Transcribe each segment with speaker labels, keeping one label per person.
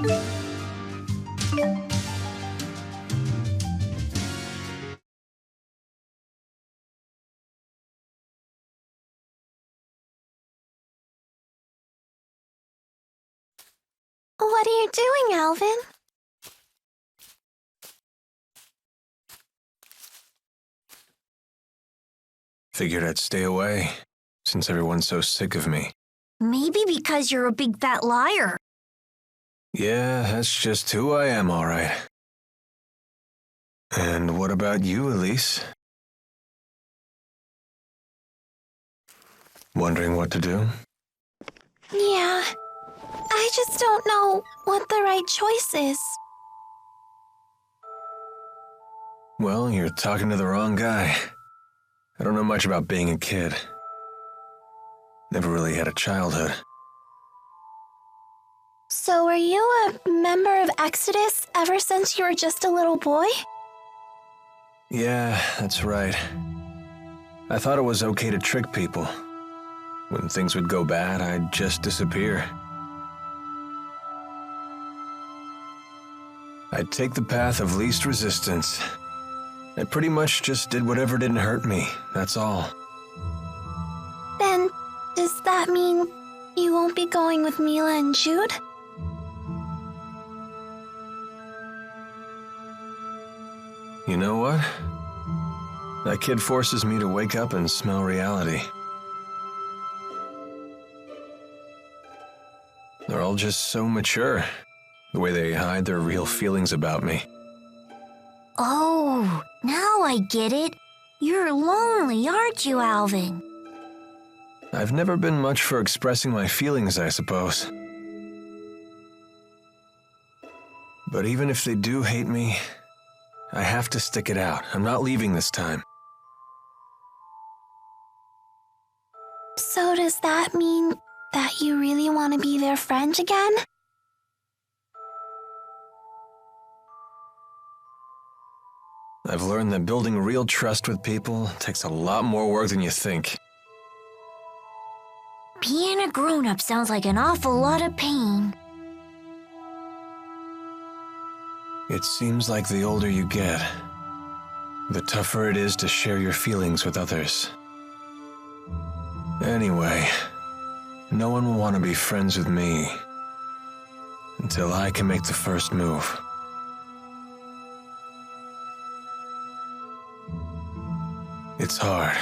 Speaker 1: What are you doing, Alvin?
Speaker 2: Figured I'd stay away, since everyone's so sick of me.
Speaker 1: Maybe because you're a big fat liar.
Speaker 2: Yeah, that's just who I am, all right. And what about you, Elise? Wondering what to do?
Speaker 1: Yeah, I just don't know what the right choice is.
Speaker 2: Well, you're talking to the wrong guy. I don't know much about being a kid. Never really had a childhood.
Speaker 1: So were you a member of Exodus ever since you were just a little boy?
Speaker 2: Yeah, that's right. I thought it was okay to trick people. When things would go bad, I'd just disappear. I'd take the path of least resistance. I pretty much just did whatever didn't hurt me, that's all.
Speaker 1: Then, does that mean you won't be going with Milla and Jude?
Speaker 2: You know what? That kid forces me to wake up and smell reality. They're all just so mature, the way they hide their real feelings about me.
Speaker 1: Oh, now I get it. You're lonely, aren't you, Alvin?
Speaker 2: I've never been much for expressing my feelings, I suppose. But even if they do hate me, I have to stick it out. I'm not leaving this time.
Speaker 1: So does that mean that you really want to be their friend again?
Speaker 2: I've learned that building real trust with people takes a lot more work than you think.
Speaker 1: Being a grown-up sounds like an awful lot of pain.
Speaker 2: It seems like the older you get, the tougher it is to share your feelings with others. Anyway, no one will want to be friends with me until I can make the first move. It's hard,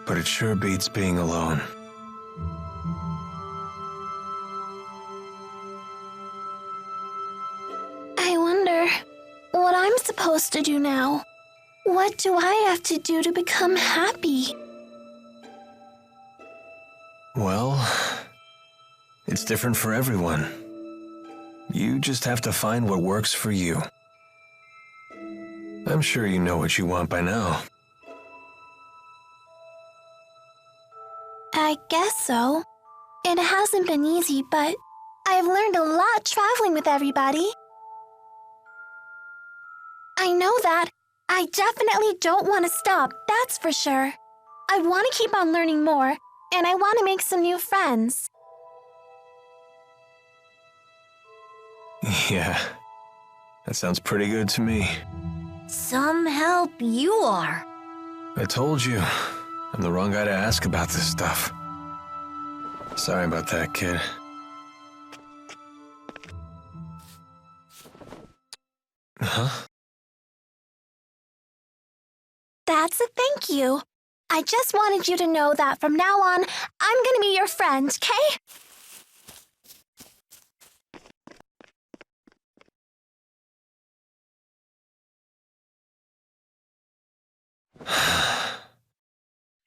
Speaker 2: but it sure beats being alone.
Speaker 1: I wonder what I'm supposed to do now. What do I have to do to become happy?
Speaker 2: Well, it's different for everyone. You just have to find what works for you. I'm sure you know what you want by now.
Speaker 1: I guess so. It hasn't been easy, but I've learned a lot traveling with everybody. I know that. I definitely don't want to stop, that's for sure. I want to keep on learning more, and I want to make some new friends.
Speaker 2: Yeah, that sounds pretty good to me.
Speaker 1: Some help you are.
Speaker 2: I told you, I'm the wrong guy to ask about this stuff. Sorry about that, kid. Huh?
Speaker 1: That's a thank you. I just wanted you to know that from now on, I'm gonna be your friend, okay?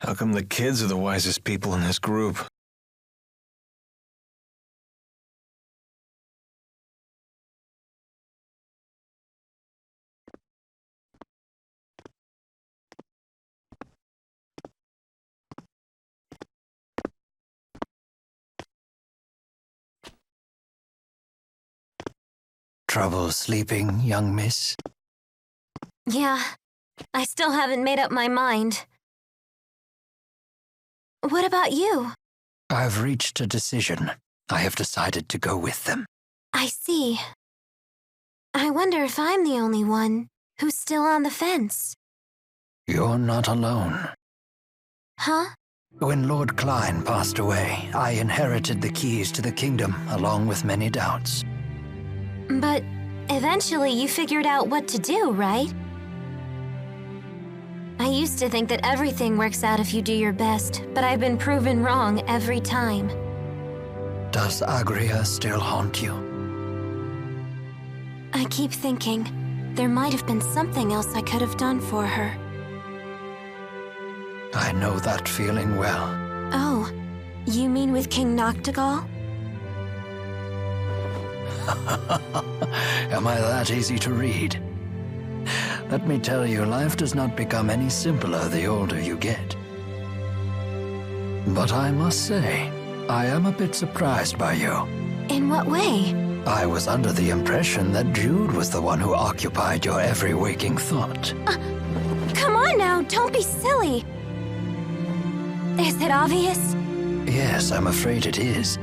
Speaker 2: How come the kids are the wisest people in this group?
Speaker 3: Trouble sleeping, young miss?
Speaker 1: Yeah, I still haven't made up my mind. What about you?
Speaker 3: I've reached a decision. I have decided to go with them.
Speaker 1: I see. I wonder if I'm the only one who's still on the fence.
Speaker 3: You're not alone.
Speaker 1: Huh?
Speaker 3: When Lord Klein passed away, I inherited the keys to the kingdom along with many doubts.
Speaker 1: But eventually you figured out what to do, right? I used to think that everything works out if you do your best, but I've been proven wrong every time.
Speaker 3: Does Agria still haunt you?
Speaker 1: I keep thinking there might have been something else I could have done for her.
Speaker 3: I know that feeling well.
Speaker 1: Oh, you mean with King Noctigal?
Speaker 3: Am I that easy to read? Let me tell you, life does not become any simpler the older you get. But I must say, I am a bit surprised by you.
Speaker 1: In what way?
Speaker 3: I was under the impression that Jude was the one who occupied your every waking thought.
Speaker 1: Come on now, don't be silly. Is it obvious?
Speaker 3: Yes, I'm afraid it is.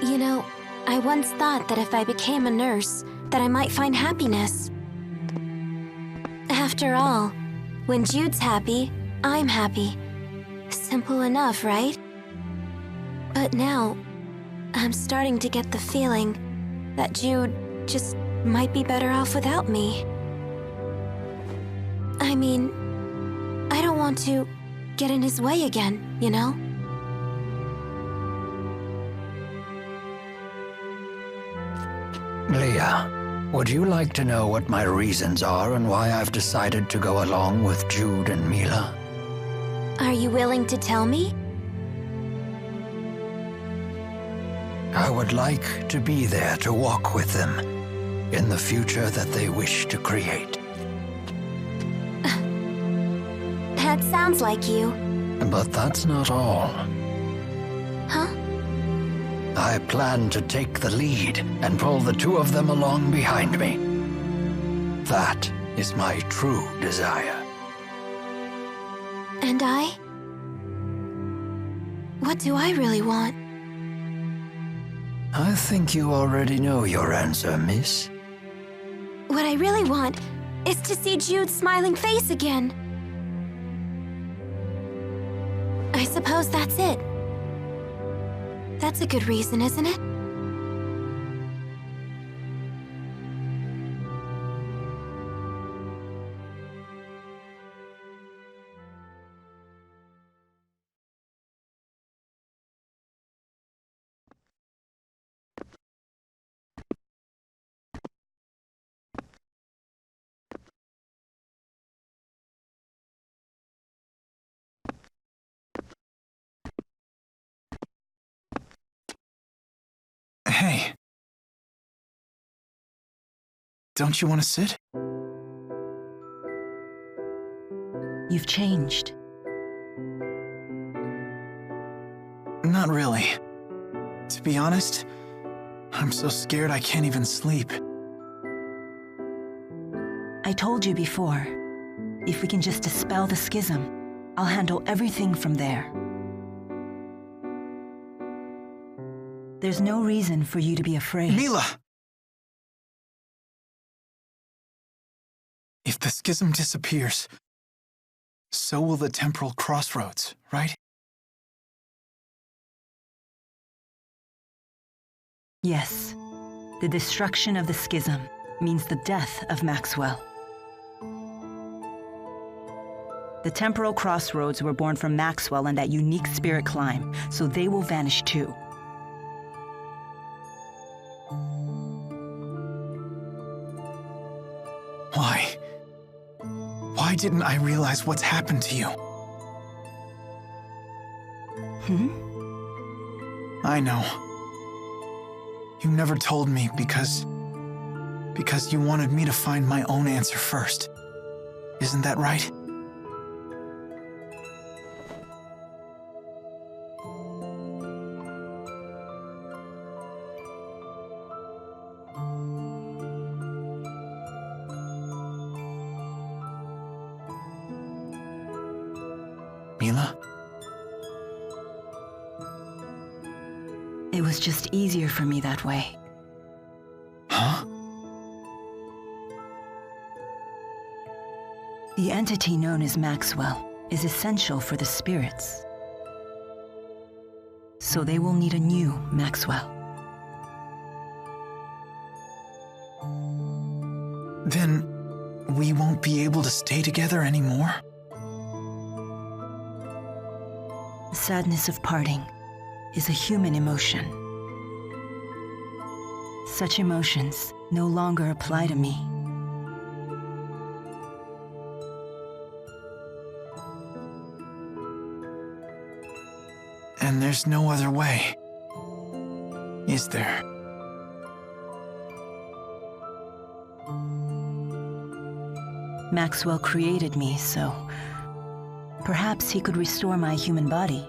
Speaker 1: You know, I once thought that if I became a nurse, that I might find happiness. After all, when Jude's happy, I'm happy. Simple enough, right? But now, I'm starting to get the feeling that Jude just might be better off without me. I mean, I don't want to get in his way again, you know?
Speaker 3: Leah, would you like to know what my reasons are and why I've decided to go along with Jude and Milla?
Speaker 1: Are you willing to tell me?
Speaker 3: I would like to be there to walk with them in the future that they wish to create.
Speaker 1: That sounds like you.
Speaker 3: But that's not all.
Speaker 1: Huh?
Speaker 3: I plan to take the lead and pull the two of them along behind me. That is my true desire.
Speaker 1: And I? What do I really want?
Speaker 3: I think you already know your answer, miss.
Speaker 1: What I really want is to see Jude's smiling face again. I suppose that's it. That's a good reason, isn't it?
Speaker 4: Hey. Don't you want to sit?
Speaker 5: You've changed.
Speaker 4: Not really. To be honest, I'm so scared I can't even sleep.
Speaker 5: I told you before, if we can just dispel the schism, I'll handle everything from there. There's no reason for you to be afraid.
Speaker 4: Milla! If the schism disappears, so will the temporal crossroads, right?
Speaker 5: Yes. The destruction of the schism means the death of Maxwell. The temporal crossroads were born from Maxwell and that unique spirit climb, so they will vanish too.
Speaker 4: Why? Why didn't I realize what's happened to you? I know. You never told me because you wanted me to find my own answer first. Isn't that right? Milla?
Speaker 5: It was just easier for me that way.
Speaker 4: Huh?
Speaker 5: The entity known as Maxwell is essential for the spirits. So they will need a new Maxwell.
Speaker 4: Then we won't be able to stay together anymore?
Speaker 5: The sadness of parting is a human emotion. Such emotions no longer apply to me.
Speaker 4: And there's no other way, is there?
Speaker 5: Maxwell created me, so perhaps he could restore my human body.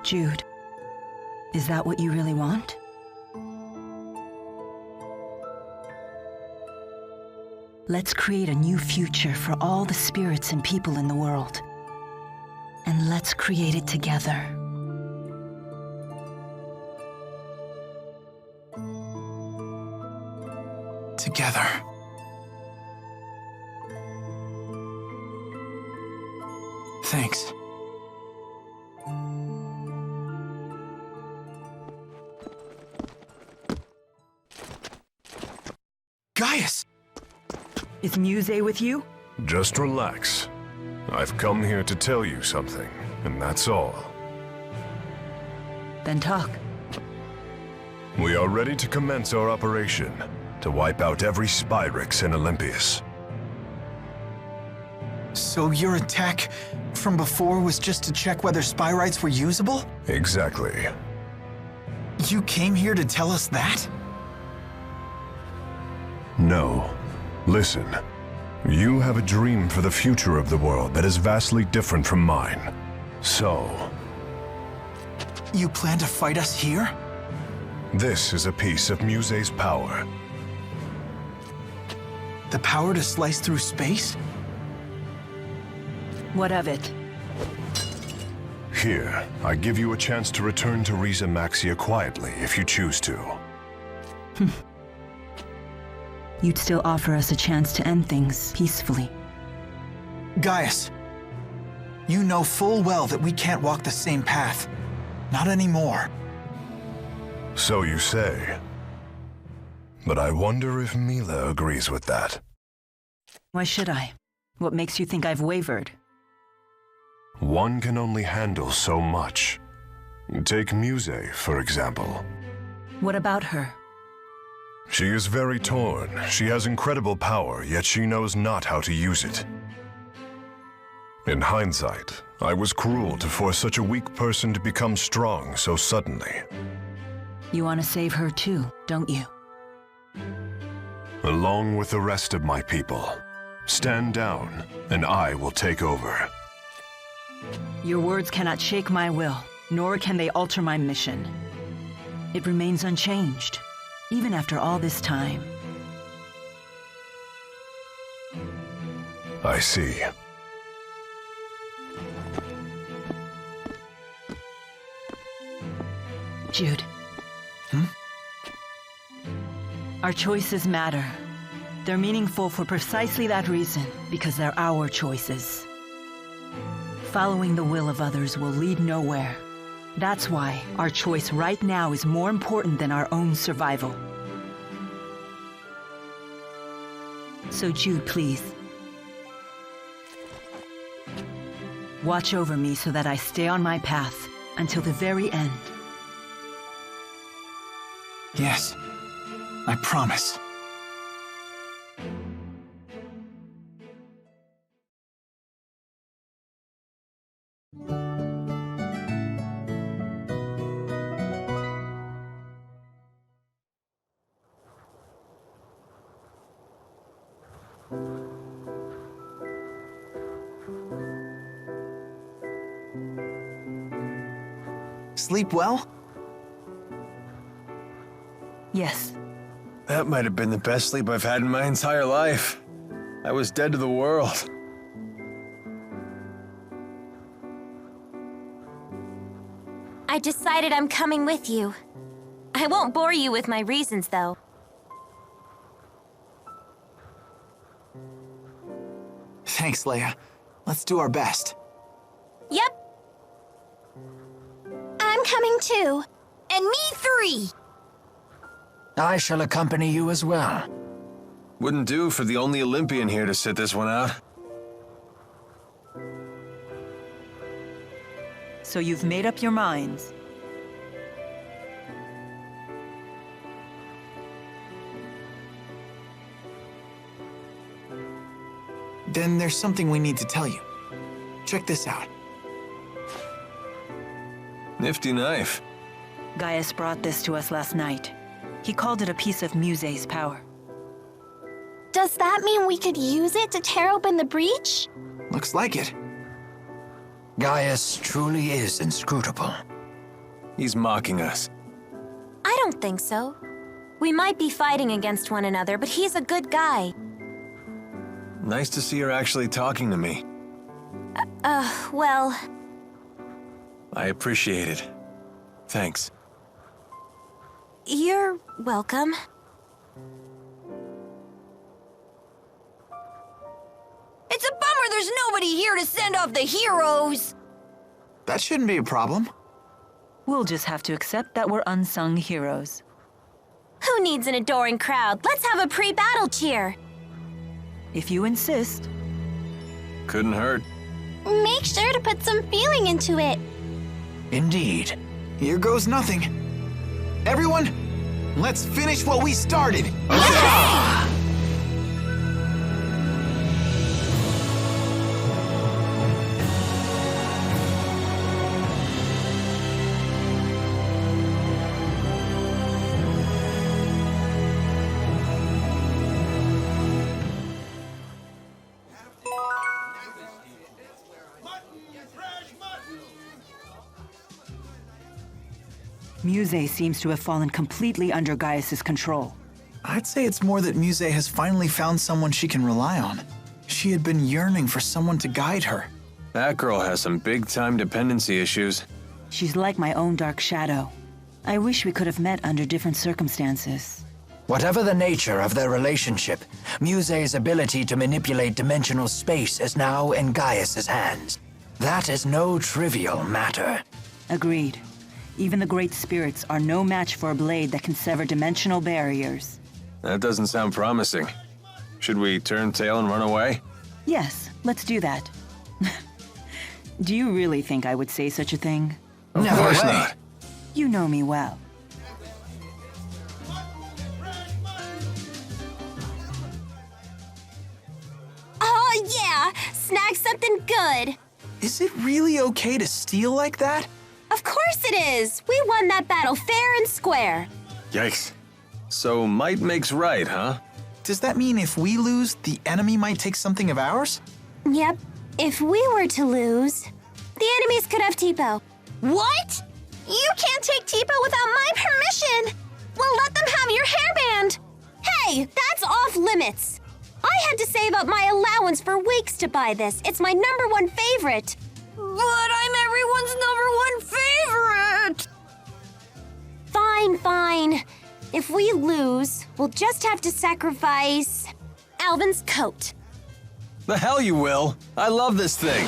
Speaker 5: Jude, is that what you really want? Let's create a new future for all the spirits and people in the world. And let's create it together.
Speaker 4: Together. Thanks. Gaius!
Speaker 5: Is Muse with you?
Speaker 6: Just relax. I've come here to tell you something, and that's all.
Speaker 5: Then talk.
Speaker 6: We are ready to commence our operation to wipe out every Spyrix in Olympias.
Speaker 4: So your attack from before was just to check whether Spyrites were usable?
Speaker 6: Exactly.
Speaker 4: You came here to tell us that?
Speaker 6: No. Listen. You have a dream for the future of the world that is vastly different from mine. So,
Speaker 4: You plan to fight us here?
Speaker 6: this is a piece of Muse's power.
Speaker 4: The power to slice through space?
Speaker 5: What of it?
Speaker 6: Here, I give you a chance to return to Riza Maxia quietly if you choose to.
Speaker 5: You'd still offer us a chance to end things peacefully.
Speaker 4: Gaius, you know full well that we can't walk the same path. Not anymore.
Speaker 6: So you say. But I wonder if Milla agrees with that.
Speaker 5: Why should I? What makes you think I've wavered?
Speaker 6: One can only handle so much. Take Muse, for example.
Speaker 5: What about her?
Speaker 6: She is very torn. She has incredible power, yet she knows not how to use it. In hindsight, I was cruel to force such a weak person to become strong so suddenly.
Speaker 5: You want to save her too, don't you?
Speaker 6: Along with the rest of my people. Stand down, and I will take over.
Speaker 5: Your words cannot shake my will, nor can they alter my mission. It remains unchanged, even after all this time.
Speaker 6: I see.
Speaker 5: Jude. Our choices matter. They're meaningful for precisely that reason, because they're our choices. Following the will of others will lead nowhere. That's why our choice right now is more important than our own survival. So Jude, please. Watch over me so that I stay on my path until the very end.
Speaker 4: Yes, I promise. Sleep well?
Speaker 5: Yes.
Speaker 2: That might have been the best sleep I've had in my entire life. I was dead to the world.
Speaker 1: I decided I'm coming with you. I won't bore you with my reasons, though.
Speaker 4: Thanks, Leia. Let's do our best.
Speaker 1: Yep. I'm coming too. And me 3.
Speaker 3: I shall accompany you as well.
Speaker 2: Wouldn't do for the only Olympian here to sit this one out.
Speaker 5: So you've made up your minds.
Speaker 4: Then there's something we need to tell you. Check this out.
Speaker 2: Nifty knife.
Speaker 5: Gaius brought this to us last night. He called it a piece of Muse's power.
Speaker 1: Does that mean we could use it to tear open the breach?
Speaker 4: Looks like it.
Speaker 3: Gaius truly is inscrutable.
Speaker 2: He's mocking us.
Speaker 1: I don't think so. We might be fighting against one another, but he's a good guy.
Speaker 2: Nice to see her actually talking to me.
Speaker 1: Well...
Speaker 2: I appreciate it. Thanks.
Speaker 1: You're welcome.
Speaker 7: It's a bummer there's nobody here to send off the heroes!
Speaker 4: That shouldn't be a problem.
Speaker 5: We'll just have to accept that we're unsung heroes.
Speaker 1: Who needs an adoring crowd? Let's have a pre-battle cheer.
Speaker 5: If you insist.
Speaker 2: Couldn't hurt.
Speaker 1: Make sure to put some feeling into it.
Speaker 3: Indeed.
Speaker 4: Here goes nothing. Everyone, let's finish what we started.
Speaker 5: Muse seems to have fallen completely under Gaius's control.
Speaker 4: I'd say it's more that Muse has finally found someone she can rely on. She had been yearning for someone to guide her.
Speaker 2: That girl has some big-time dependency issues.
Speaker 5: She's like my own dark shadow. I wish we could have met under different circumstances.
Speaker 3: Whatever the nature of their relationship, Muse's ability to manipulate dimensional space is now in Gaius's hands. That is no trivial matter.
Speaker 5: Agreed. Even the great spirits are no match for a blade that can sever dimensional barriers.
Speaker 2: That doesn't sound promising. Should we turn tail and run away?
Speaker 5: Yes, let's do that. Do you really think I would say such a thing?
Speaker 2: Of course not.
Speaker 5: You know me well.
Speaker 1: Oh yeah, snag something good.
Speaker 4: Is it really okay to steal like that?
Speaker 1: Of course it is. We won that battle fair and square.
Speaker 2: Yikes. So might makes right, huh?
Speaker 4: Does that mean if we lose, the enemy might take something of ours?
Speaker 1: Yep. If we were to lose, the enemies could have Tipo.
Speaker 7: What?
Speaker 1: You can't take Tipo without my permission. Well, let them have your hairband. Hey, that's off limits. I had to save up my allowance for weeks to buy this. It's my #1 favorite.
Speaker 7: But I'm everyone's #1 favorite!
Speaker 1: Fine, fine. If we lose, we'll just have to sacrifice Alvin's coat.
Speaker 2: The hell you will. I love this thing.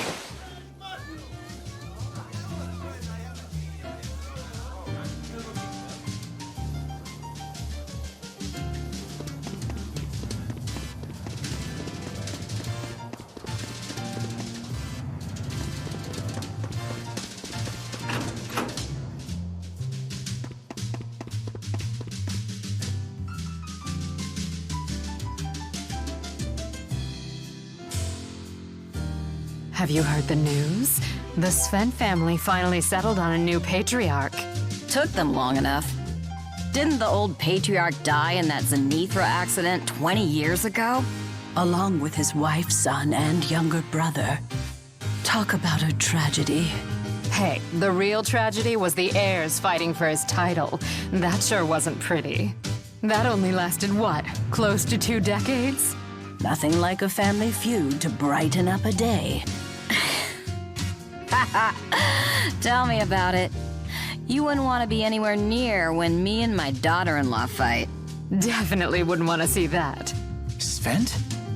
Speaker 8: Have you heard the news? The Sven family finally settled on a new patriarch.
Speaker 7: Took them long enough. Didn't the old patriarch die in that Zenithra accident 20 years ago?
Speaker 9: Along with his wife, son, and younger brother. Talk about a tragedy.
Speaker 8: Hey, the real tragedy was the heirs fighting for his title. That sure wasn't pretty. That only lasted, what, close to 2 decades?
Speaker 9: Nothing like a family feud to brighten up a day.
Speaker 7: Tell me about it. You wouldn't want to be anywhere near when me and my daughter-in-law fight.
Speaker 8: Definitely wouldn't want to see that.
Speaker 4: Svent?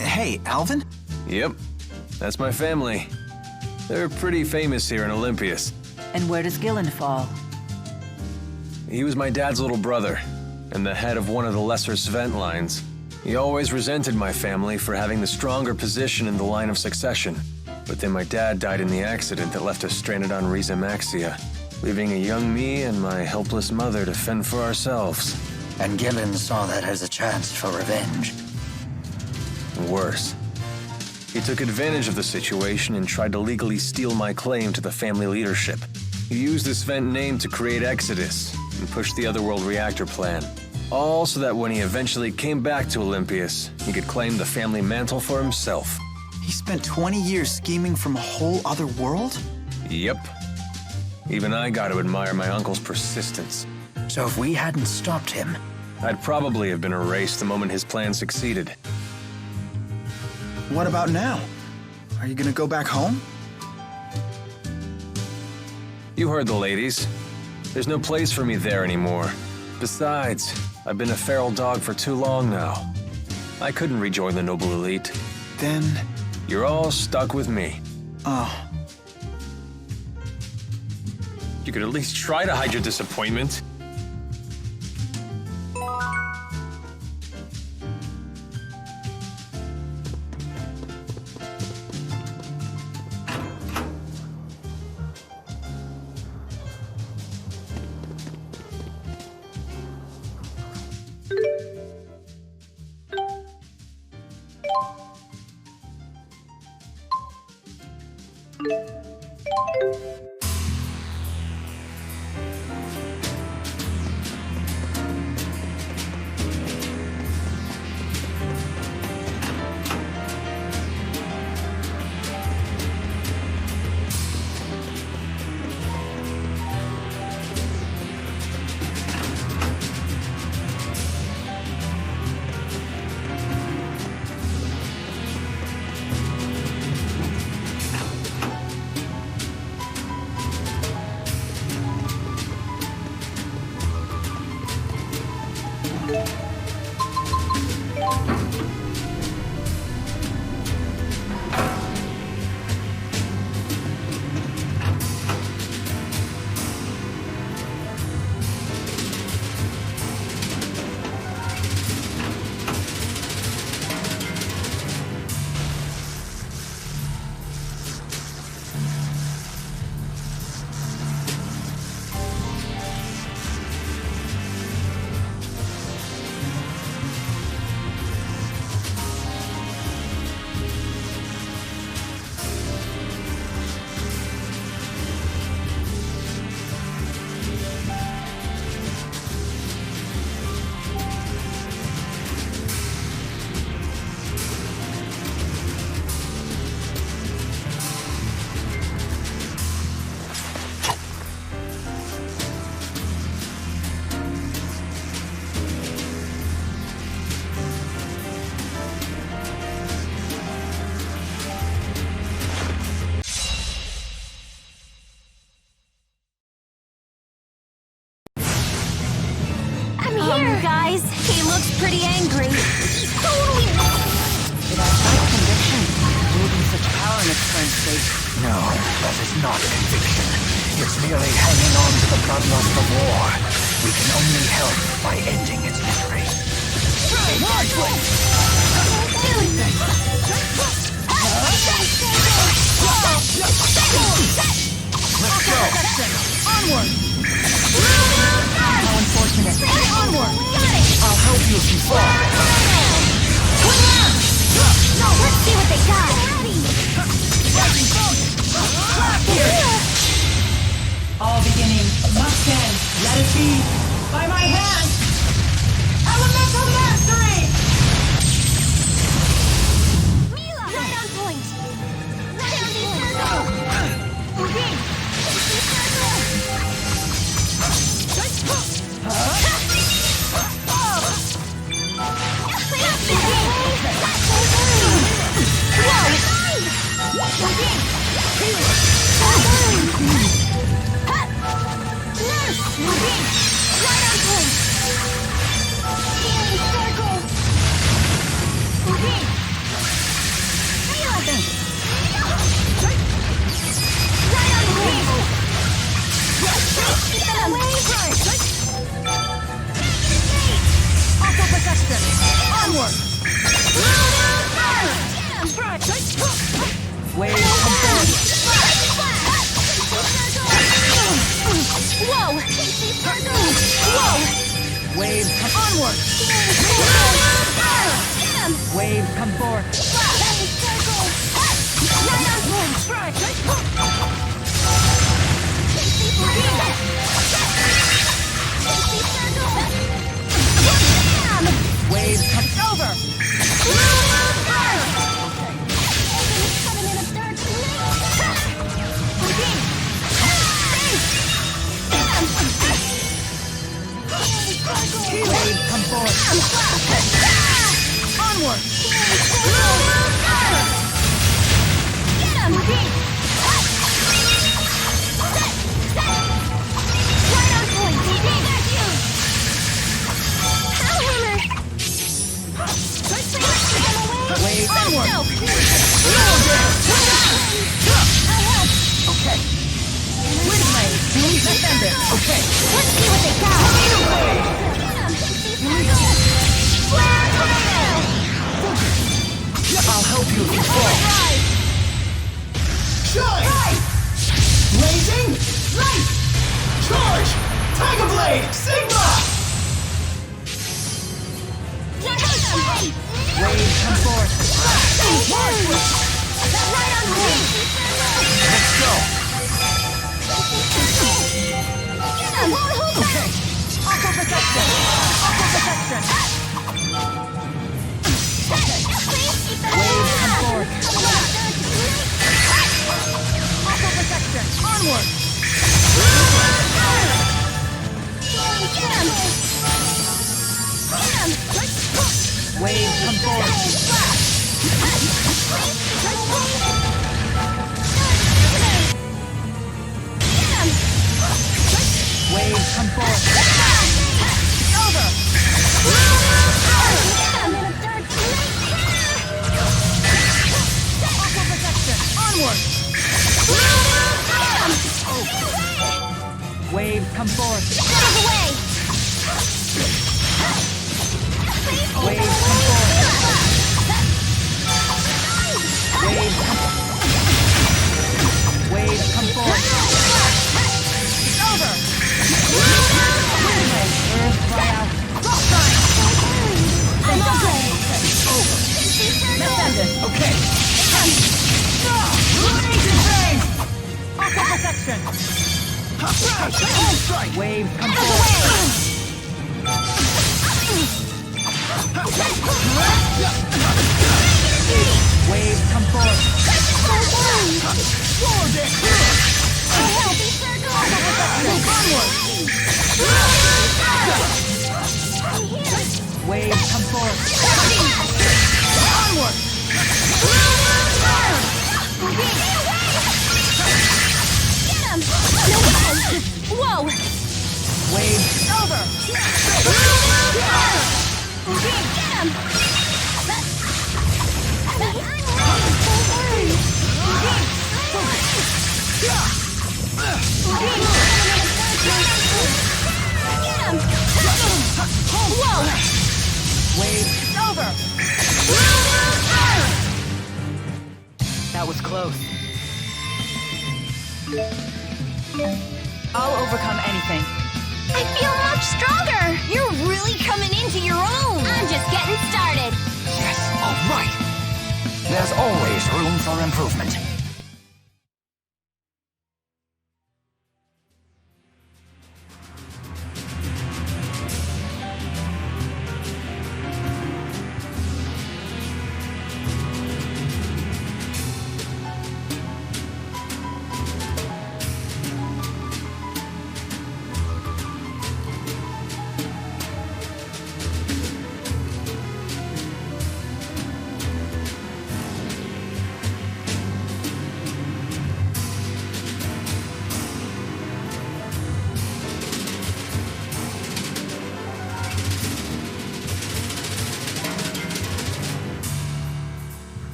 Speaker 4: Hey, Alvin?
Speaker 2: Yep, that's my family. They're pretty famous here in Olympias.
Speaker 5: And where does Gillen fall?
Speaker 2: He was my dad's little brother, and the head of one of the lesser Svent lines. He always resented my family for having the stronger position in the line of succession. But then my dad died in the accident that left us stranded on Riza Maxia, leaving a young me and my helpless mother to fend for ourselves.
Speaker 3: And Gillen saw that as a chance for revenge.
Speaker 2: Worse. He took advantage of the situation and tried to legally steal my claim to the family leadership. He used the Svent name to create Exodus and push the Otherworld reactor plan. All so that when he eventually came back to Olympias, he could claim the family mantle for himself.
Speaker 4: He spent 20 years scheming from a whole other world?
Speaker 2: Yep. Even I got to admire my uncle's persistence.
Speaker 3: So if we hadn't stopped him,
Speaker 2: I'd probably have been erased the moment his plan succeeded.
Speaker 4: What about now? Are you gonna go back home?
Speaker 2: You heard the ladies. There's no place for me there anymore. Besides, I've been a feral dog for too long now. I couldn't rejoin the noble elite.
Speaker 4: Then...
Speaker 2: You're all stuck with me.
Speaker 4: Oh.
Speaker 2: You could at least try to hide your disappointment.
Speaker 1: Guys, he looks pretty angry. He's totally...
Speaker 5: It has great conviction, wielding such power in its current state.
Speaker 3: no, that is not conviction. It's merely hanging on to the bloodlust of war. We can only help by ending its misery. Let's go!
Speaker 1: Onward!
Speaker 5: How unfortunate.
Speaker 1: Onward!
Speaker 3: I'll help you if you fall.
Speaker 1: No, let's see what they got.
Speaker 5: All beginnings must end. Let it be. By my hand. Elemental mastery! Wave, come forward.
Speaker 1: Whoa! Whoa!
Speaker 5: Wave, come onward. Wave, come forward. Wave, come over. Wave, come forward. Onward. Wave, onward. Okay. Windblade, defend it. Okay.
Speaker 1: Let's see what they got.
Speaker 3: I'll help you if you fall. Shine! Blazing light! Charge! Tiger Blade! Sigma!
Speaker 5: Wave, come forward.
Speaker 3: Let's go!
Speaker 5: Okay. Aqua protection. Aqua protection. Wave, come forward. Aqua protection. Onward. Wave, come forward. Wave, come forward. Over. Aqua protection. Onward. Wave, come forward. Wave, come forward. Wave, come Wave, come forward. It's over. Earth, cry out. Rock sign.
Speaker 1: I'm okay.
Speaker 5: Over. Descendant. Okay.
Speaker 3: Illumination phase!
Speaker 5: Aqua protection.
Speaker 3: Strike!
Speaker 5: Wave, come forward. Wave, come forward.
Speaker 3: Sword it!
Speaker 5: Wave, come forward.
Speaker 3: Onward!
Speaker 1: Whoa!
Speaker 5: Wave,
Speaker 1: Over! Get him! Whoa!
Speaker 5: wave, over. That was close. I'll overcome anything.
Speaker 1: I feel much stronger! You're really coming into your own! I'm just getting started!
Speaker 3: Yes, all right. There's always room for improvement.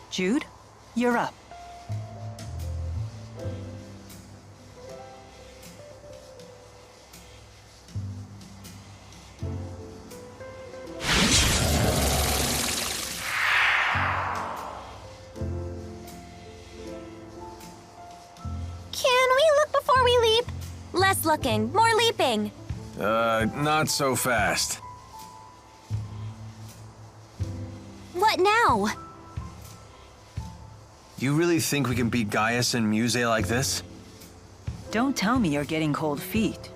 Speaker 5: Jude, you're up.
Speaker 1: Can we look before we leap? Less looking, more leaping.
Speaker 2: Not so fast.
Speaker 1: What now?
Speaker 2: You really think we can beat Gaius and Muse like this?
Speaker 5: Don't tell me you're getting cold feet.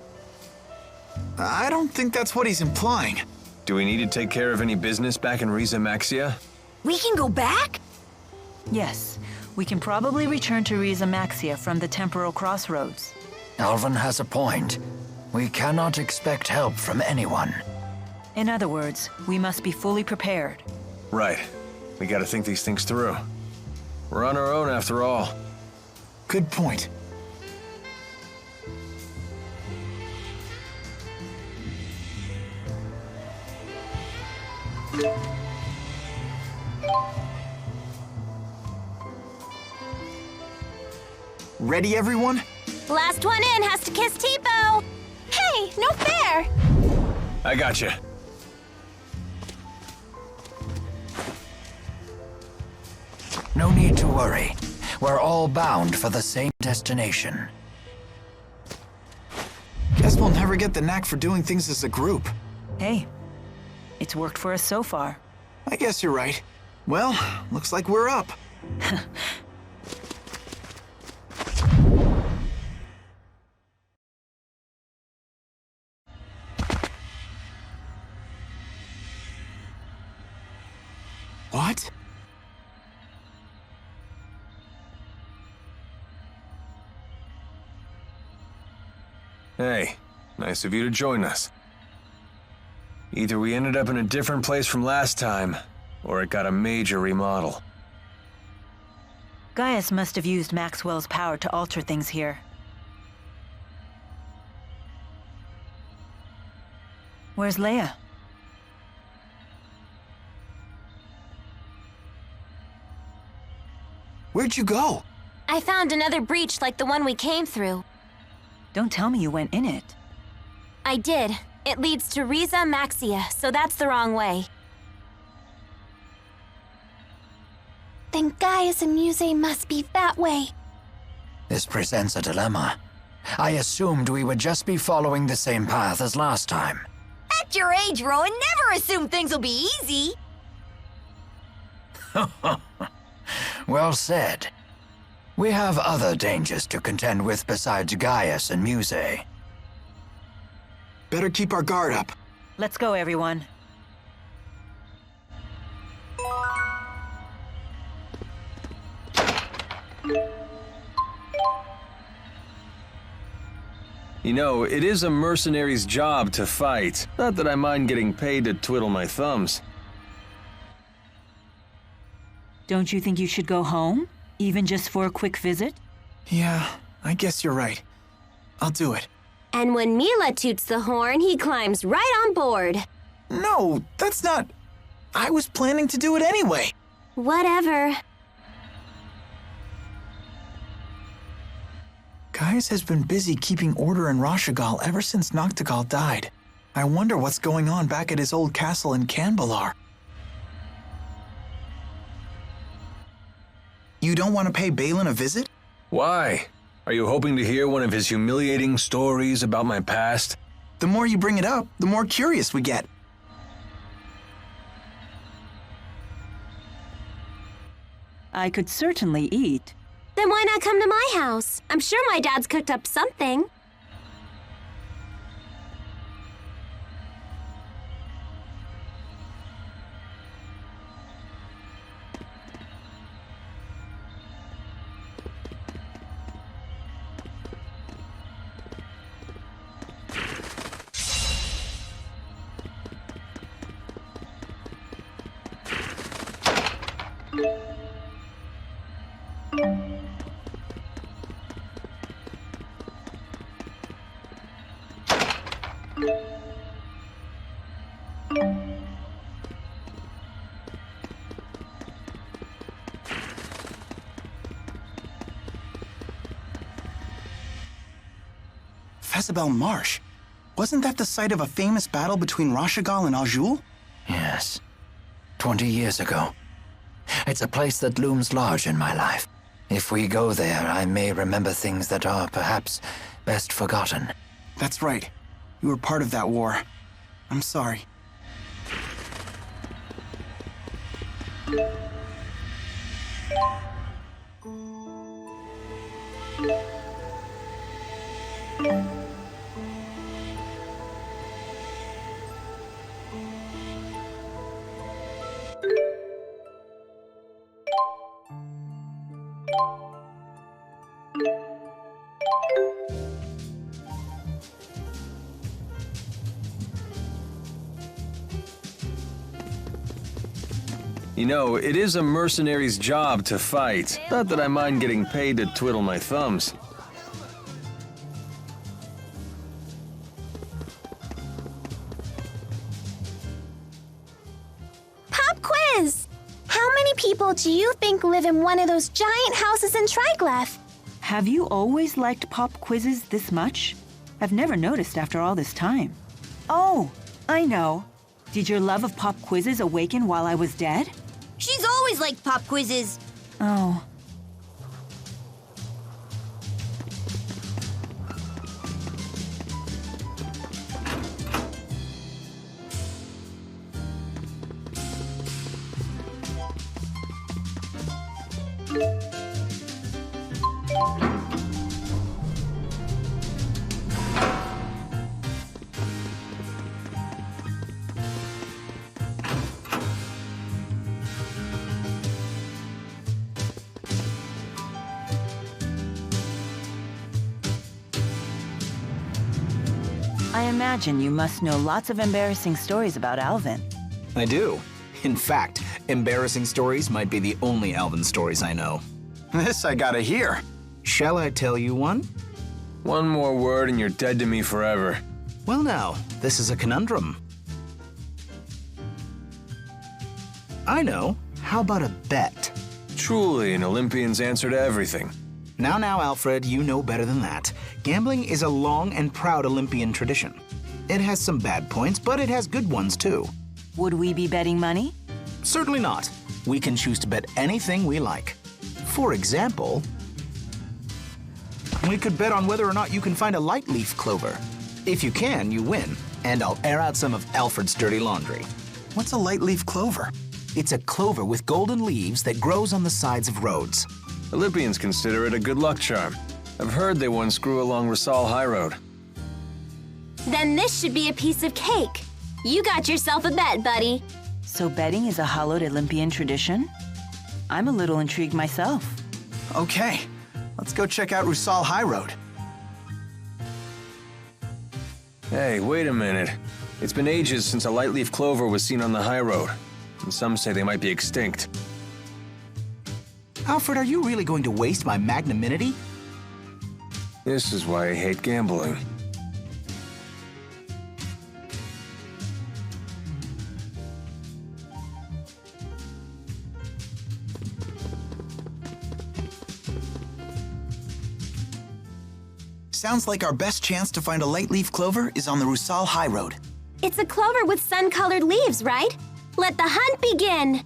Speaker 4: I don't think that's what he's implying.
Speaker 2: Do we need to take care of any business back in Riza Maxia?
Speaker 1: We can go back?
Speaker 5: Yes, we can probably return to Riza Maxia from the temporal crossroads.
Speaker 3: Alvin has a point. We cannot expect help from anyone.
Speaker 5: In other words, we must be fully prepared.
Speaker 2: Right. We gotta think these things through. We're on our own after all.
Speaker 4: Good point. Ready, everyone?
Speaker 1: Last one in has to kiss Tipo. Hey, no fair.
Speaker 2: I gotcha.
Speaker 3: No need to worry. We're all bound for the same destination.
Speaker 4: Guess we'll never get the knack for doing things as a group.
Speaker 5: Hey, it's worked for us so far.
Speaker 4: I guess you're right. Well, looks like we're up. What?
Speaker 2: Hey, nice of you to join us. Either we ended up in a different place from last time, or it got a major remodel.
Speaker 5: Gaius must have used Maxwell's power to alter things here. Where's Leia?
Speaker 4: Where'd you go?
Speaker 1: I found another breach like the one we came through.
Speaker 5: Don't tell me you went in it.
Speaker 1: I did. It leads to Riza Maxia, so that's the wrong way. Then Gaius and Muse must be that way.
Speaker 3: This presents a dilemma. I assumed we would just be following the same path as last time.
Speaker 1: At your age, Rowan, never assume things will be easy.
Speaker 3: Well said. We have other dangers to contend with besides Gaius and Muse.
Speaker 4: Better keep our guard up.
Speaker 5: Let's go, everyone.
Speaker 2: You know, it is a mercenary's job to fight. Not that I mind getting paid to twiddle my thumbs.
Speaker 5: Don't you think you should go home? Even just for a quick visit?
Speaker 4: Yeah, I guess you're right. I'll do it.
Speaker 1: And when Milla toots the horn, he climbs right on board.
Speaker 4: No, that's not... I was planning to do it anyway.
Speaker 1: Whatever.
Speaker 4: Gaius has been busy keeping order in Rashagal ever since Noctigal died. I wonder what's going on back at his old castle in Canbalar. You don't want to pay Balan a visit?
Speaker 2: Why? Are you hoping to hear one of his humiliating stories about my past?
Speaker 4: The more you bring it up, the more curious we get.
Speaker 5: I could certainly eat.
Speaker 1: Then why not come to my house? I'm sure my dad's cooked up something.
Speaker 10: Fezabel Marsh. Wasn't that the site of a famous battle between Rashagal and Aljul?
Speaker 3: Yes. 20 years ago. It's a place that looms large in my life. If we go there, I may remember things that are perhaps best forgotten.
Speaker 10: That's right. You were part of that war. I'm sorry.
Speaker 2: You know, it is a mercenary's job to fight. Not that I mind getting paid to twiddle my thumbs.
Speaker 1: Pop quiz! How many people do you think live in one of those giant houses in Triglav?
Speaker 5: Have you always liked pop quizzes this much? I've never noticed after all this time. Oh, I know. Did your love of pop quizzes awaken while I was dead?
Speaker 11: She's always liked pop quizzes.
Speaker 5: Oh. I imagine you must know lots of embarrassing stories about Alvin.
Speaker 12: I do. In fact, embarrassing stories might be the only Alvin stories I know.
Speaker 10: This I gotta hear.
Speaker 12: Shall I tell you one?
Speaker 2: One more word and you're dead to me forever.
Speaker 12: Well now, this is a conundrum. I know. How about a bet?
Speaker 2: Truly an Olympian's answer to everything.
Speaker 12: Now, Alfred, you know better than that. Gambling is a long and proud Olympian tradition. It has some bad points, but it has good ones too.
Speaker 5: Would we be betting money?
Speaker 12: Certainly not. We can choose to bet anything we like. For example, we could bet on whether or not you can find a light leaf clover. If you can, you win, and I'll air out some of Alfred's dirty laundry.
Speaker 10: What's a light leaf clover?
Speaker 12: It's a clover with golden leaves that grows on the sides of roads.
Speaker 2: Olympians consider it a good luck charm. I've heard they once grew along Rasal High Road.
Speaker 1: Then this should be a piece of cake. You got yourself a bet, buddy.
Speaker 5: So betting is a hallowed Olympian tradition? I'm a little intrigued myself.
Speaker 10: Okay, let's go check out Rusal High Road.
Speaker 2: Hey, wait a minute. It's been ages since a light leaf clover was seen on the high road, and some say they might be extinct.
Speaker 12: Alfred, are you really going to waste my magnanimity?
Speaker 2: This is why I hate gambling.
Speaker 10: Sounds like our best chance to find a light leaf clover is on the Rusal High Road.
Speaker 1: It's a clover with sun-colored leaves, right? Let the hunt begin!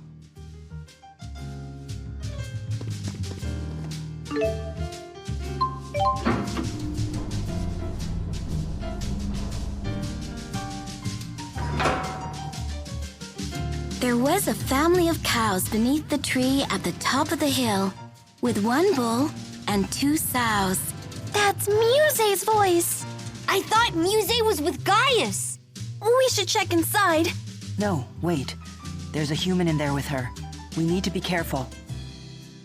Speaker 1: There was a family of cows beneath the tree at the top of the hill, with one bull and 2 sows. That's Muse's voice!
Speaker 11: I thought Muse was with Gaius.
Speaker 1: We should check inside.
Speaker 5: No, wait. There's a human in there with her. We need to be careful.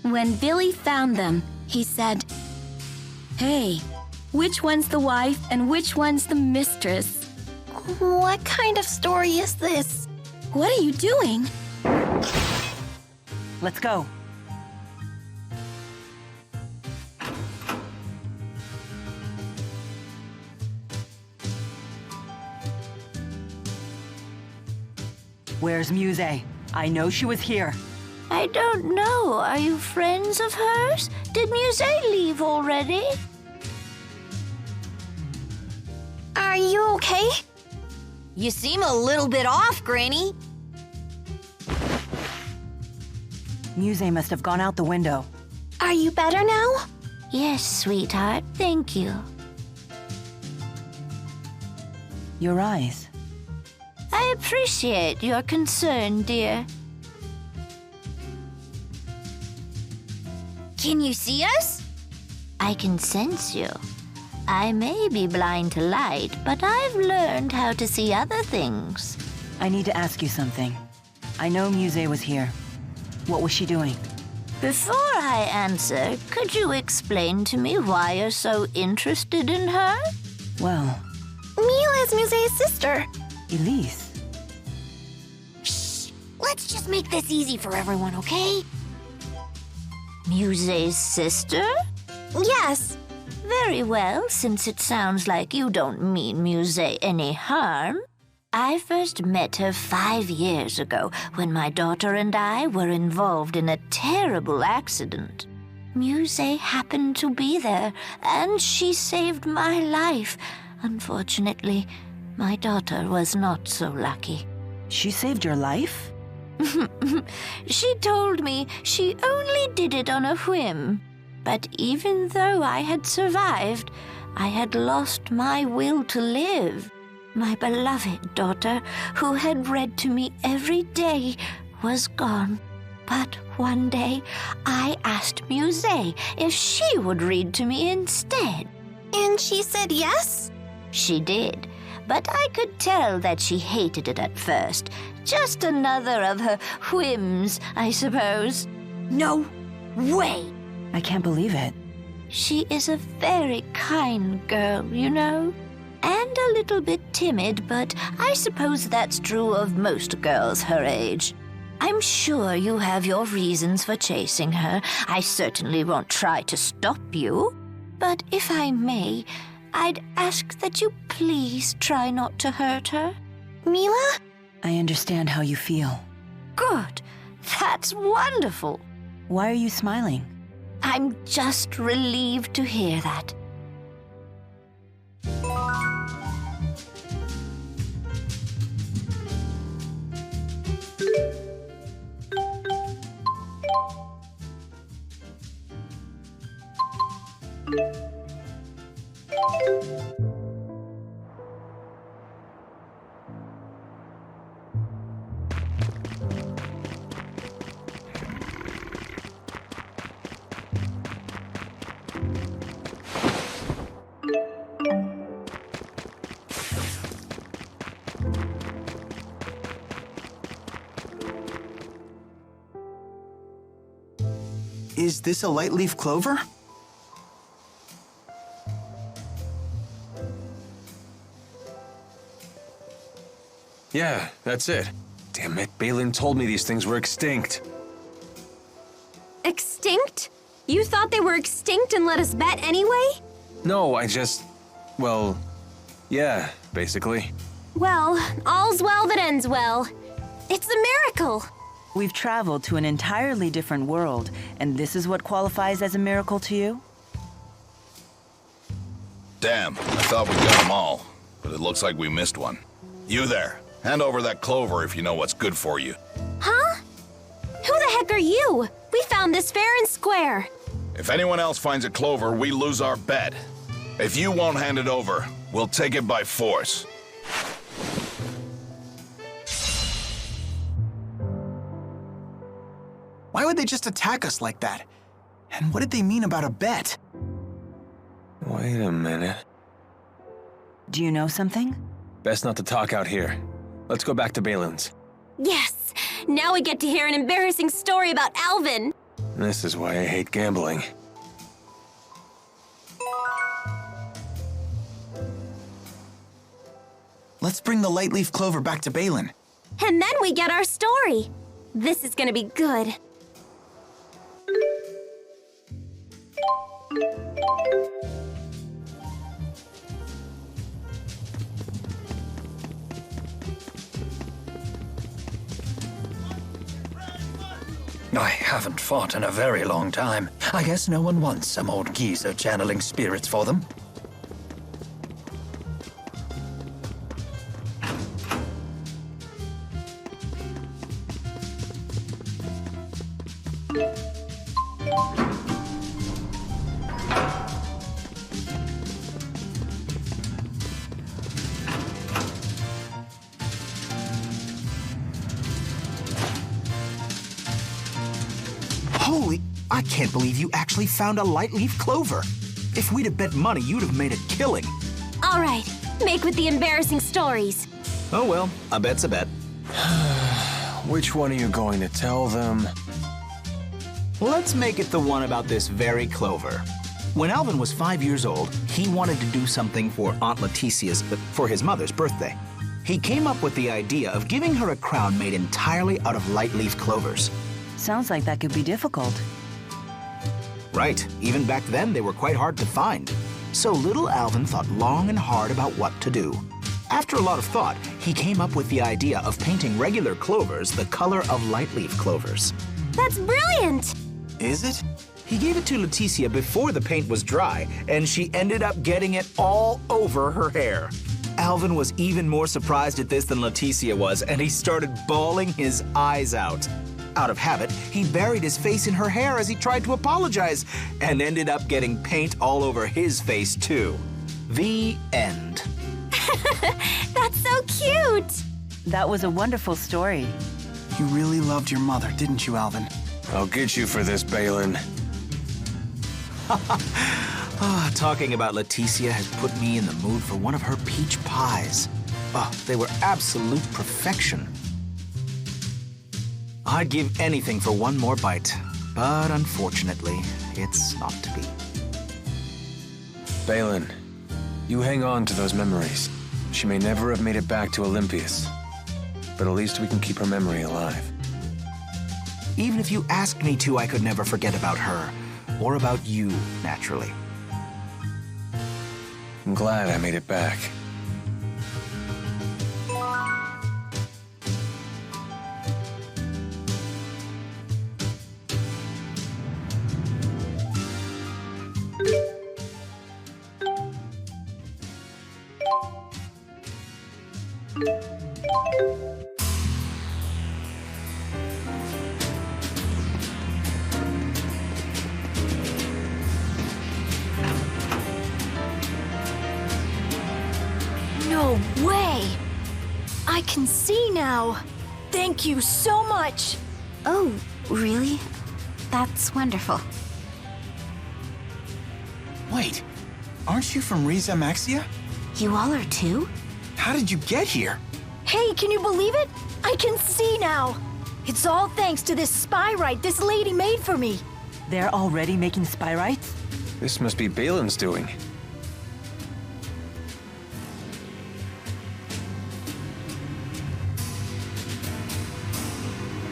Speaker 1: When Billy found them, he said, "Hey, which one's the wife and which one's the mistress?" What kind of story is this? What are you doing?
Speaker 5: Let's go. Where's Muse? I know she was here.
Speaker 9: I don't know. Are you friends of hers? Did Muse leave already?
Speaker 11: Are you okay? You seem a little bit off, Granny.
Speaker 5: Muse must have gone out the window.
Speaker 1: Are you better now?
Speaker 9: Yes, sweetheart. Thank you.
Speaker 5: Your eyes.
Speaker 9: I appreciate your concern, dear.
Speaker 11: Can you see us?
Speaker 9: I can sense you. I may be blind to light, but I've learned how to see other things.
Speaker 5: I need to ask you something. I know Muse was here. What was she doing?
Speaker 9: Before I answer, could you explain to me why you're so interested in her?
Speaker 5: Well,
Speaker 1: Milla is Muse's sister.
Speaker 5: Elise.
Speaker 11: Shh! Let's just make this easy for everyone, okay?
Speaker 9: Muse's sister?
Speaker 1: Yes.
Speaker 9: Very well, since it sounds like you don't mean Muse any harm. I first met her 5 years ago when my daughter and I were involved in a terrible accident. Muse happened to be there, and she saved my life. Unfortunately, my daughter was not so lucky.
Speaker 5: She saved your life?
Speaker 9: She told me she only did it on a whim. But even though I had survived, I had lost my will to live. My beloved daughter, who had read to me every day, was gone. But one day, I asked Muse if she would read to me instead.
Speaker 1: And she said yes?
Speaker 9: She did, but I could tell that she hated it at first. Just another of her whims, I suppose.
Speaker 11: No way!
Speaker 5: I can't believe it.
Speaker 9: She is a very kind girl, you know. And a little bit timid, but I suppose that's true of most girls her age. I'm sure you have your reasons for chasing her. I certainly won't try to stop you. But if I may, I'd ask that you please try not to hurt her.
Speaker 1: Milla?
Speaker 5: I understand how you feel.
Speaker 9: Good. That's wonderful.
Speaker 5: Why are you smiling?
Speaker 9: I'm just relieved to hear that.
Speaker 10: Is this a light leaf clover?
Speaker 2: Yeah, that's it. Damn it, Balan told me these things were extinct.
Speaker 1: Extinct? You thought they were extinct and let us bet anyway?
Speaker 2: No, well, yeah, basically.
Speaker 1: Well, all's well that ends well. It's a miracle.
Speaker 5: We've traveled to an entirely different world, and this is what qualifies as a miracle to you?
Speaker 13: Damn, I thought we got them all, but it looks like we missed one. You there, hand over that clover if you know what's good for you.
Speaker 1: Huh? Who the heck are you? We found this fair and square.
Speaker 13: If anyone else finds a clover, we lose our bet. If you won't hand it over, we'll take it by force.
Speaker 10: Why would they just attack us like that? And what did they mean about a bet?
Speaker 2: Wait a minute.
Speaker 5: Do you know something?
Speaker 2: Best not to talk out here. Let's go back to Balan's.
Speaker 1: Yes! Now we get to hear an embarrassing story about Alvin.
Speaker 2: This is why I hate gambling.
Speaker 10: Let's bring the light leaf clover back to Balan.
Speaker 1: And then we get our story. This is gonna be good.
Speaker 3: I haven't fought in a very long time. I guess no one wants some old geezer channeling spirits for them.
Speaker 12: Holy, I can't believe you actually found a light leaf clover. If we'd have bet money, you'd have made a killing.
Speaker 1: All right, make with the embarrassing stories.
Speaker 12: Oh well, a bet's a bet.
Speaker 2: Which one are you going to tell them?
Speaker 12: Let's make it the one about this very clover. When Alvin was 5 years old, he wanted to do something for Aunt Leticia's, for his mother's birthday. He came up with the idea of giving her a crown made entirely out of light leaf clovers.
Speaker 5: Sounds like that could be difficult.
Speaker 12: Right, even back then they were quite hard to find. So little Alvin thought long and hard about what to do. After a lot of thought, he came up with the idea of painting regular clovers the color of light leaf clovers.
Speaker 1: That's brilliant!
Speaker 12: Is it? He gave it to Leticia before the paint was dry, and she ended up getting it all over her hair. Alvin was even more surprised at this than Leticia was, and he started bawling his eyes out. Out of habit, he buried his face in her hair as he tried to apologize, and ended up getting paint all over his face, too. The end.
Speaker 1: That's so cute!
Speaker 5: That was a wonderful story.
Speaker 4: You really loved your mother, didn't you, Alvin?
Speaker 2: I'll get you for this, Balan.
Speaker 12: Talking about Leticia has put me in the mood for one of her peach pies. They were absolute perfection. I'd give anything for one more bite, but unfortunately, it's not to be.
Speaker 2: Balan, you hang on to those memories. She may never have made it back to Olympias, but at least we can keep her memory alive.
Speaker 12: Even if you asked me to, I could never forget about her, or about you, naturally.
Speaker 2: I'm glad I made it back.
Speaker 1: No way! I can see now. Thank you so much.
Speaker 9: Oh, really? That's wonderful.
Speaker 4: Wait, aren't you from Riza Maxia?
Speaker 9: You all are too?
Speaker 4: How did you get here?
Speaker 1: Hey, can you believe it? I can see now. It's all thanks to this spyrite this lady made for me.
Speaker 5: They're already making spyrites?
Speaker 2: This must be Balan's doing.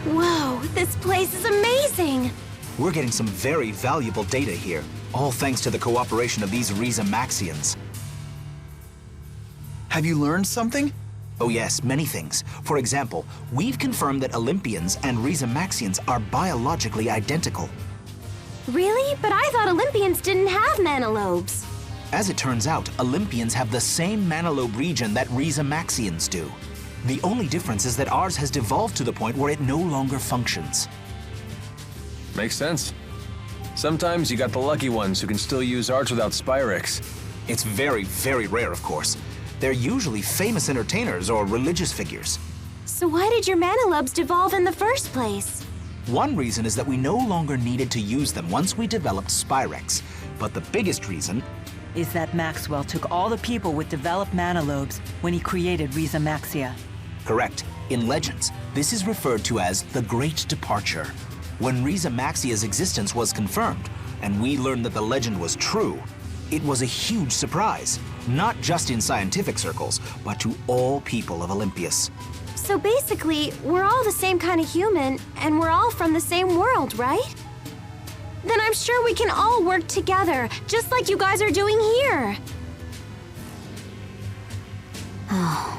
Speaker 1: Whoa, this place is amazing!
Speaker 12: We're getting some very valuable data here, all thanks to the cooperation of these Riza Maxians.
Speaker 4: Have you learned something?
Speaker 12: Oh yes, many things. For example, we've confirmed that Olympians and Riza Maxians are biologically identical.
Speaker 1: Really? But I thought Olympians didn't have mana lobes.
Speaker 12: As it turns out, Olympians have the same mana lobe region that Riza Maxians do. The only difference is that ours has devolved to the point where it no longer functions.
Speaker 2: Makes sense. Sometimes you got the lucky ones who can still use arts without Spyrix.
Speaker 12: It's very, very rare, of course. They're usually famous entertainers or religious figures.
Speaker 1: So why did your mana lobes devolve in the first place?
Speaker 12: One reason is that we no longer needed to use them once we developed Spyrex. But the biggest reason
Speaker 5: is that Maxwell took all the people with developed mana lobes when he created Riza Maxia.
Speaker 12: Correct. In Legends, this is referred to as the Great Departure. When Riza Maxia's existence was confirmed, and we learned that the legend was true, it was a huge surprise, not just in scientific circles, but to all people of Olympias.
Speaker 1: So basically, we're all the same kind of human, and we're all from the same world, right? then I'm sure we can all work together, just like you guys are doing here. Oh.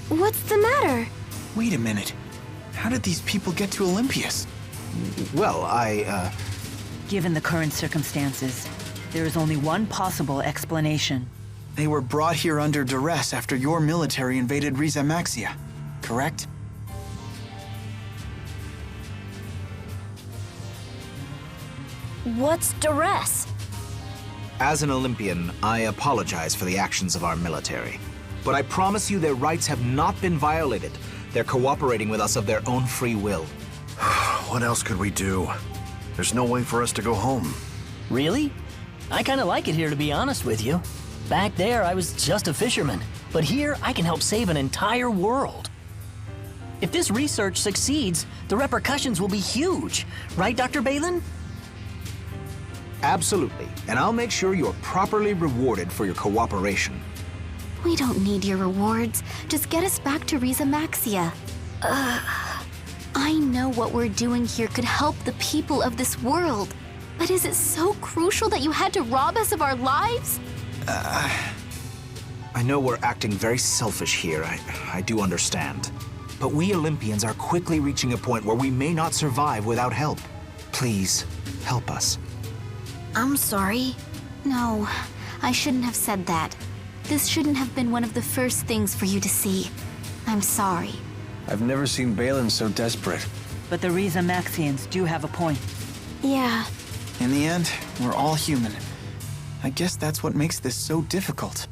Speaker 1: What's the matter?
Speaker 4: Wait a minute. How did these people get to Olympias?
Speaker 12: Well,
Speaker 5: Given the current circumstances, there is only one possible explanation.
Speaker 4: They were brought here under duress after your military invaded Riza Maxia, correct?
Speaker 11: What's duress?
Speaker 12: As an Olympian, I apologize for the actions of our military. But I promise you their rights have not been violated. They're cooperating with us of their own free will.
Speaker 14: What else could we do? There's no way for us to go home.
Speaker 15: Really? I kinda like it here, to be honest with you. Back there, I was just a fisherman. But here, I can help save an entire world. If this research succeeds, the repercussions will be huge. Right, Dr. Balan?
Speaker 12: Absolutely. And I'll make sure you're properly rewarded for your cooperation.
Speaker 1: We don't need your rewards. Just get us back to Riza Maxia. I know what we're doing here could help the people of this world. But is it so crucial that you had to rob us of our lives?
Speaker 12: I know we're acting very selfish here. I do understand. But we Olympians are quickly reaching a point where we may not survive without help. Please, help us.
Speaker 1: I'm sorry. No, I shouldn't have said that. This shouldn't have been one of the first things for you to see. I'm sorry.
Speaker 2: I've never seen Balan so desperate.
Speaker 5: But the Riza Maxians do have a point.
Speaker 4: Yeah. In the end, we're all human. I guess that's what makes this so difficult.